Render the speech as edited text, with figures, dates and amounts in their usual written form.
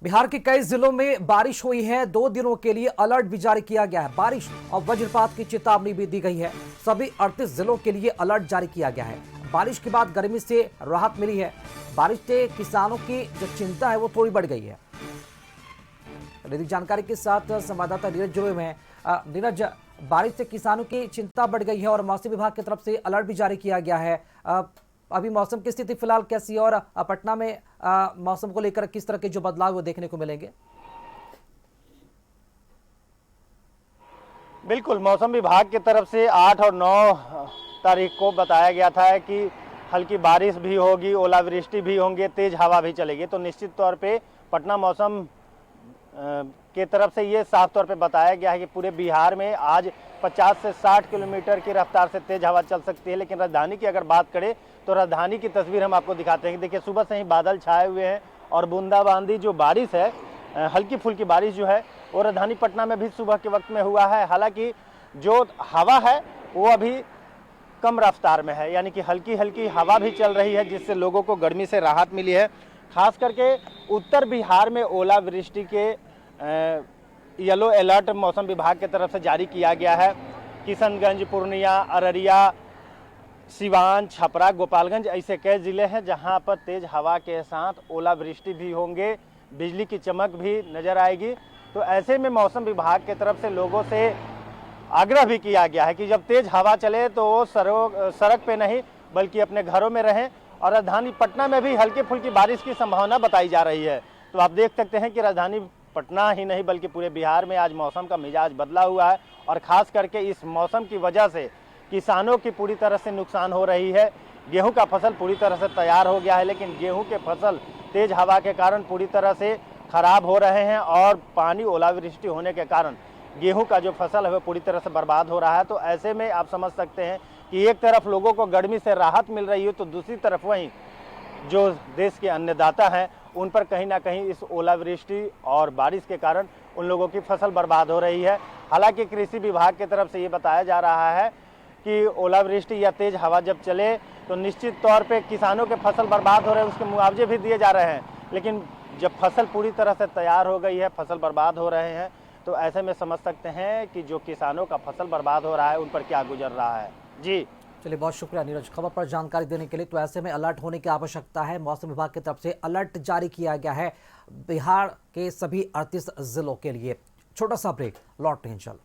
बिहार के कई जिलों में बारिश हुई है। 2 दिनों के लिए अलर्ट भी जारी किया गया है। बारिश और वज्रपात की चेतावनी भी दी गई है। सभी 38 जिलों के लिए अलर्ट जारी किया गया है। बारिश के बाद गर्मी से राहत मिली है। बारिश से किसानों की जो चिंता है वो थोड़ी बढ़ गई है। अधिक जानकारी के साथ संवाददाता नीरज जुड़े हुए हैं। नीरज, बारिश से किसानों की चिंता बढ़ गई है और मौसम विभाग की तरफ से अलर्ट भी जारी किया गया है। अभी मौसम की स्थिति फिलहाल कैसी है और पटना में मौसम को लेकर किस तरह के जो बदलाव वो देखने को मिलेंगे? बिल्कुल, मौसम विभाग की तरफ से 8 और 9 तारीख को बताया गया था कि हल्की बारिश भी होगी, ओलावृष्टि भी होंगे, तेज हवा भी चलेगी। तो निश्चित तौर पे पटना मौसम के तरफ से ये साफ तौर पे बताया गया है कि पूरे बिहार में आज 50 से 60 किलोमीटर की रफ्तार से तेज हवा चल सकती है। लेकिन राजधानी की अगर बात करें तो राजधानी की तस्वीर हम आपको दिखाते हैं कि देखिए, सुबह से ही बादल छाए हुए हैं और बूंदाबांदी जो बारिश है, हल्की फुल्की बारिश जो है वो राजधानी पटना में भी सुबह के वक्त में हुआ है। हालांकि जो हवा है वो अभी कम रफ्तार में है, यानी कि हल्की हल्की हवा भी चल रही है, जिससे लोगों को गर्मी से राहत मिली है। खास करके उत्तर बिहार में ओलावृष्टि के येलो अलर्ट मौसम विभाग की तरफ से जारी किया गया है। किशनगंज, पूर्णिया, अररिया, सिवान, छपरा, गोपालगंज ऐसे कई जिले हैं जहां पर तेज हवा के साथ ओलावृष्टि भी होंगे, बिजली की चमक भी नजर आएगी। तो ऐसे में मौसम विभाग की तरफ से लोगों से आग्रह भी किया गया है कि जब तेज हवा चले तो वो सड़क पे नहीं बल्कि अपने घरों में रहें। और राजधानी पटना में भी हल्की फुल्की बारिश की संभावना बताई जा रही है। तो आप देख सकते हैं कि राजधानी पटना ही नहीं बल्कि पूरे बिहार में आज मौसम का मिजाज बदला हुआ है। और खास करके इस मौसम की वजह से किसानों की पूरी तरह से नुकसान हो रही है। गेहूं का फसल पूरी तरह से तैयार हो गया है, लेकिन गेहूं के फसल तेज हवा के कारण पूरी तरह से खराब हो रहे हैं और पानी ओलावृष्टि होने के कारण गेहूं का जो फसल है वो पूरी तरह से बर्बाद हो रहा है। तो ऐसे में आप समझ सकते हैं कि एक तरफ लोगों को गर्मी से राहत मिल रही है तो दूसरी तरफ वहीं जो देश के अन्नदाता हैं उन पर कहीं ना कहीं इस ओलावृष्टि और बारिश के कारण उन लोगों की फसल बर्बाद हो रही है। हालांकि कृषि विभाग की तरफ से ये बताया जा रहा है कि ओलावृष्टि या तेज हवा जब चले तो निश्चित तौर पे किसानों के फसल बर्बाद हो रहे हैं, उसके मुआवजे भी दिए जा रहे हैं। लेकिन जब फसल पूरी तरह से तैयार हो गई है, फसल बर्बाद हो रहे हैं, तो ऐसे में समझ सकते हैं कि जो किसानों का फसल बर्बाद हो रहा है उन पर क्या गुजर रहा है। जी चलिए, बहुत शुक्रिया नीरज खबर पर जानकारी देने के लिए। तो ऐसे में अलर्ट होने की आवश्यकता है। मौसम विभाग की तरफ से अलर्ट जारी किया गया है बिहार के सभी 38 जिलों के लिए। छोटा सा ब्रेक, लौटते हैं चल।